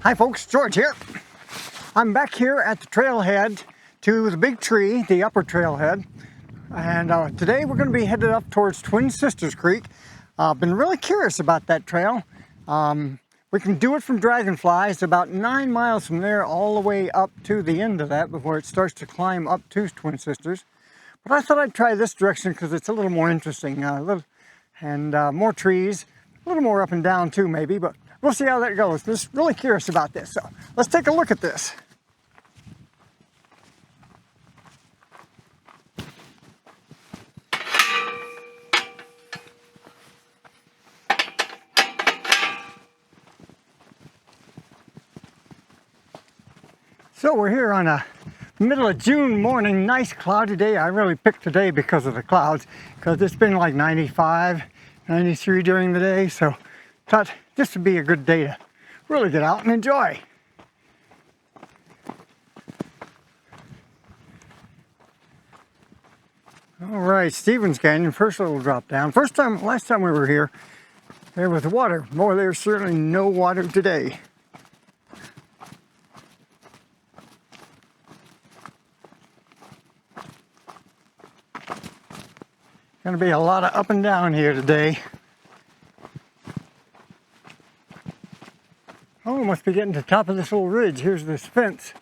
Hi folks, George here. I'm back here at the trailhead to the big tree, the upper trailhead. And today we're going to be headed up towards Twin Sisters Creek. I've been really curious about that trail. We can do it from Dragonfly. It's about 9 miles from there all the way up to the end of that before it starts to climb up to Twin Sisters. But I thought I'd try this direction because it's a little more interesting, more trees, a little more up and down too maybe, but we'll see how that goes. Just really curious about this, so let's take a look at this. So we're here on a middle of June morning, nice cloudy day. I really picked today because of the clouds, because it's been like 95, 93 during the day, so thought this would be a good day to really get out and enjoy. All right, Stevens Canyon, first little drop down. Last time we were here, there was water. Boy, there's certainly no water today. Going to be a lot of up and down here today. Oh, must be getting to the top of this little ridge. Here's this fence.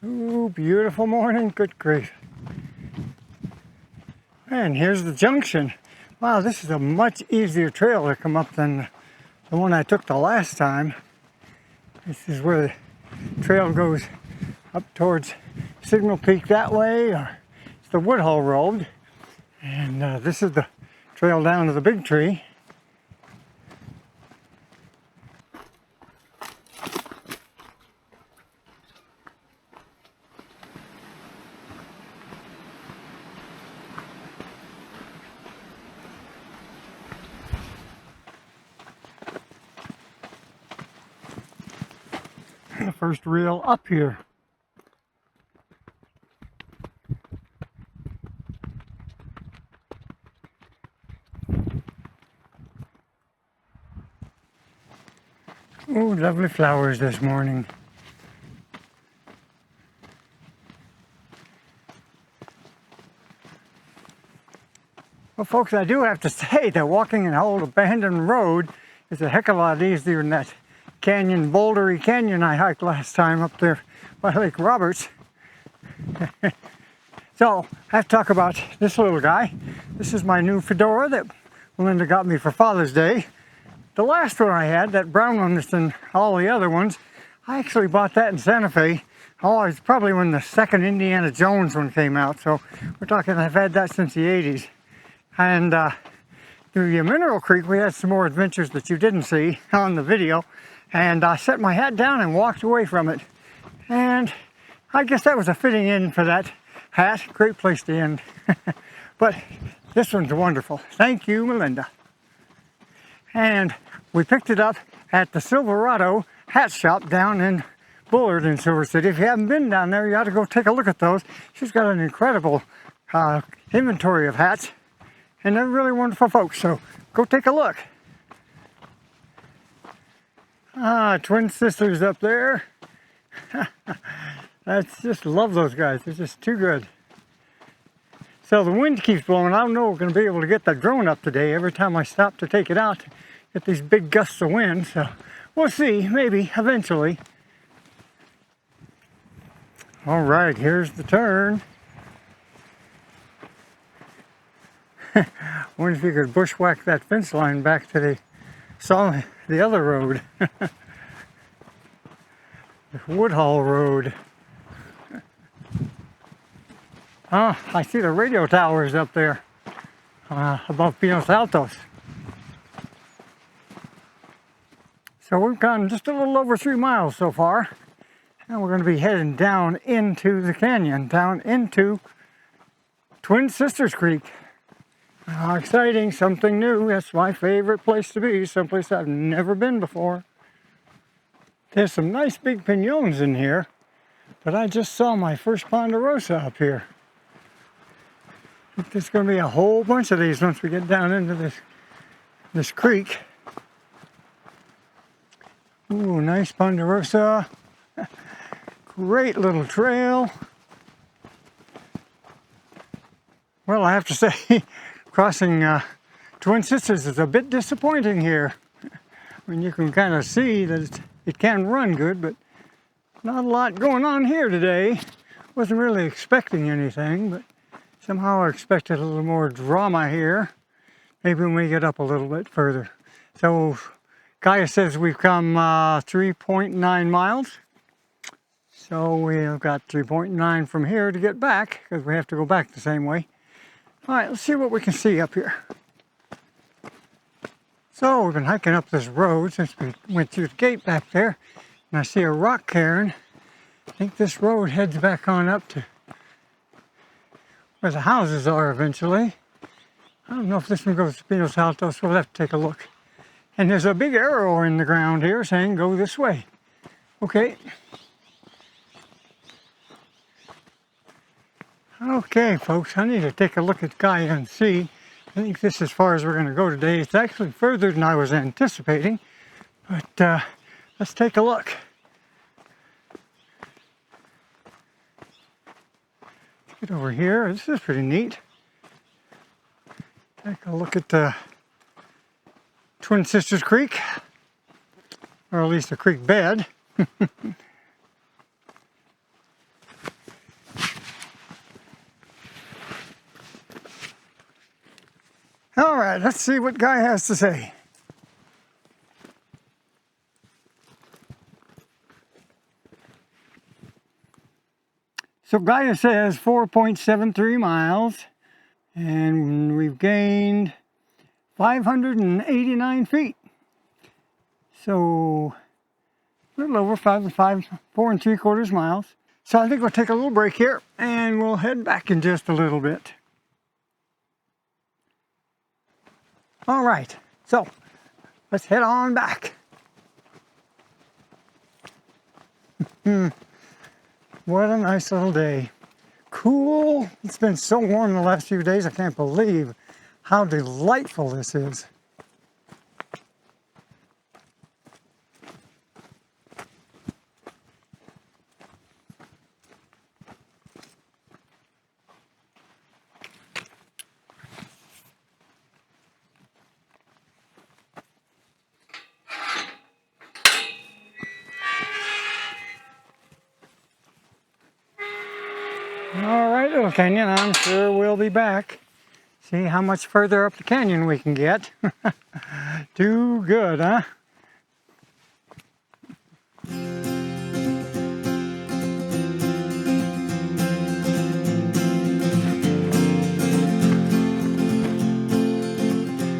Ooh, beautiful morning. Good grief. And here's the junction. Wow, this is a much easier trail to come up than the one I took the last time. This is where the trail goes up towards Signal Peak that way, or it's the Woodhull Road. And this is the trail down to the big tree. The first reel up here. Oh, lovely flowers this morning. Well, folks, I do have to say that walking an old abandoned road is a heck of a lot easier than that bouldery canyon I hiked last time up there by Lake Roberts. So I have to talk about this little guy. This is my new fedora that Melinda got me for Father's Day. The last one I had, that brown one that's in all the other ones, I actually bought that in Santa Fe. Oh, it's probably when the second Indiana Jones one came out. So we're talking, I've had that since the 80s. And through Mineral Creek, we had some more adventures that you didn't see on the video. And I set my hat down and walked away from it. And I guess that was a fitting end for that hat. Great place to end. But this one's wonderful. Thank you, Melinda. And we picked it up at the Silverado hat shop down in Bullard in Silver City. If you haven't been down there, you ought to go take a look at those. She's got an incredible inventory of hats. And they're really wonderful folks. So go take a look. Twin Sisters up there. Just love those guys. They're just too good. So the wind keeps blowing. I don't know if we're going to be able to get that drone up today. Every time I stop to take it out, get these big gusts of wind. So we'll see, maybe, eventually. All right, here's the turn. Wonder if you could bushwhack that fence line back to the other road. The Woodhull Road. I see the radio towers up there above Pinos Altos. So we've gone just a little over 3 miles so far. And we're going to be heading down into the canyon, down into Twin Sisters Creek. How exciting, something new. That's my favorite place to be, someplace I've never been before. There's some nice big piñons in here, but I just saw my first ponderosa up here. I think there's going to be a whole bunch of these once we get down into this creek. Ooh, nice ponderosa. Great little trail. Well, I have to say, crossing Twin Sisters is a bit disappointing here. I mean, you can kind of see that it can run good, but not a lot going on here today. Wasn't really expecting anything, but somehow I expected a little more drama here. Maybe when we get up a little bit further. So, Gaia says we've come 3.9 miles. So we've got 3.9 from here to get back, because we have to go back the same way. All right, let's see what we can see up here. So we've been hiking up this road since we went through the gate back there. And I see a rock cairn. I think this road heads back on up to where the houses are eventually. I don't know if this one goes to Pinos Altos. We'll have to take a look. And there's a big arrow in the ground here saying go this way. Okay. Okay, folks, I need to take a look at Gaia and see. I think this is as far as we're going to go today. It's actually further than I was anticipating, but let's take a look. Let's get over here. This is pretty neat. Take a look at the Twin Sisters Creek, or at least the creek bed. All right, let's see what Guy has to say. So Gaia says 4.73 miles, and we've gained 589 feet. So a little over 4.75 miles. So I think we'll take a little break here, and we'll head back in just a little bit. All right, so let's head on back. What a nice little day. Cool. It's been so warm the last few days, I can't believe how delightful this is. All right, little canyon, I'm sure we'll be back. See how much further up the canyon we can get. Too good, huh?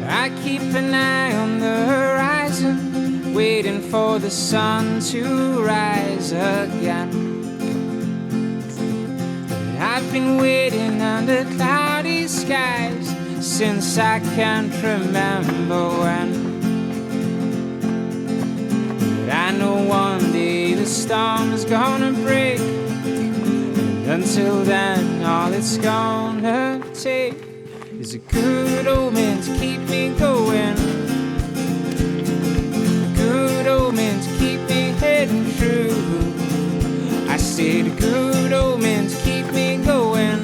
I keep an eye on the horizon, waiting for the sun to rise again. I've been waiting under cloudy skies since I can't remember when. But I know one day the storm is gonna break, and until then all it's gonna take is a good omen to keep me going, a good omen to keep me heading true. I said a good omen to keep me going.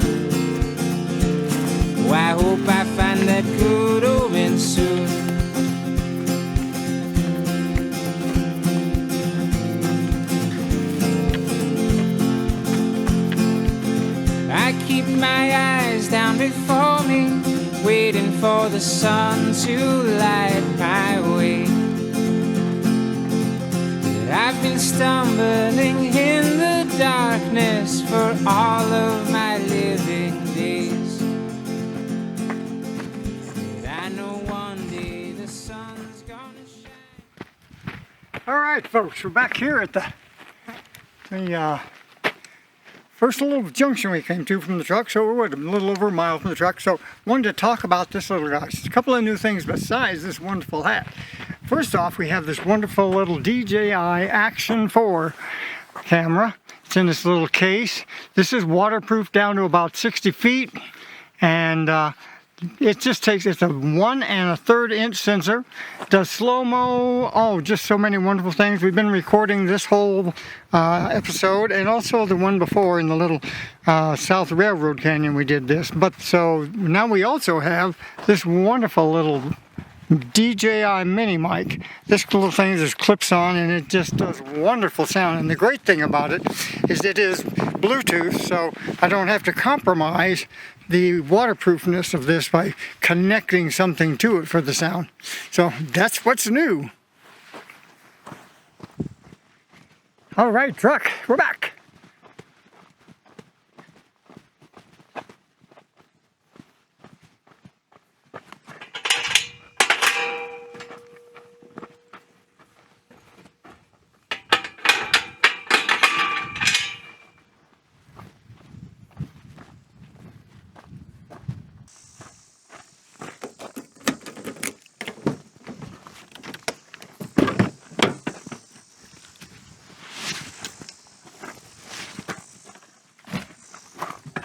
Oh, I hope I find that good omen soon. I keep my eyes down before me, waiting for the sun to light my way. But I've been stumbling in the darkness for all of my living days. But I know one day the sun's gonna shine. All right, folks, we're back here at the First little junction we came to from the truck, so we're a little over a mile from the truck, so wanted to talk about this little guy. Just a couple of new things besides this wonderful hat. First off, we have this wonderful little DJI Action 4 camera. It's in this little case. This is waterproof down to about 60 feet, and it just takes, it's a 1 1/3 inch sensor, does slow-mo, oh, just so many wonderful things. We've been recording this whole episode, and also the one before in the little South Railroad Canyon we did this. But so now we also have this wonderful little DJI mini mic. This little thing just clips on and it just does wonderful sound. And the great thing about it is it is Bluetooth, so I don't have to compromise the waterproofness of this by connecting something to it for the sound. So that's what's new. All right, truck, we're back.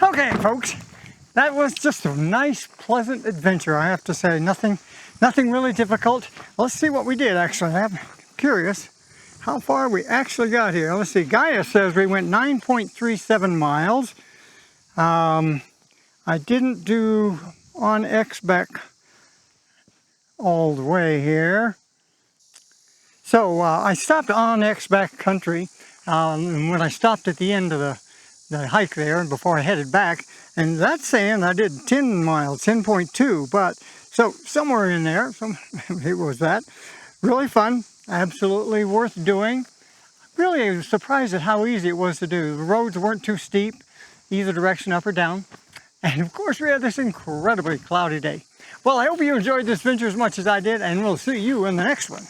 Okay, folks, that was just a nice, pleasant adventure, I have to say. Nothing really difficult. Let's see what we did, actually. I'm curious how far we actually got here. Let's see. Gaia says we went 9.37 miles. I didn't do on X-Back all the way here. So I stopped on X-Back country, and when I stopped at the end of the hike there and before I headed back, and that's saying I did 10 miles, 10.2, but so somewhere in there, it was that. Really fun, absolutely worth doing. Really, I was surprised at how easy it was to do. The roads weren't too steep, either direction, up or down. And of course, we had this incredibly cloudy day. Well, I hope you enjoyed this adventure as much as I did, and we'll see you in the next one.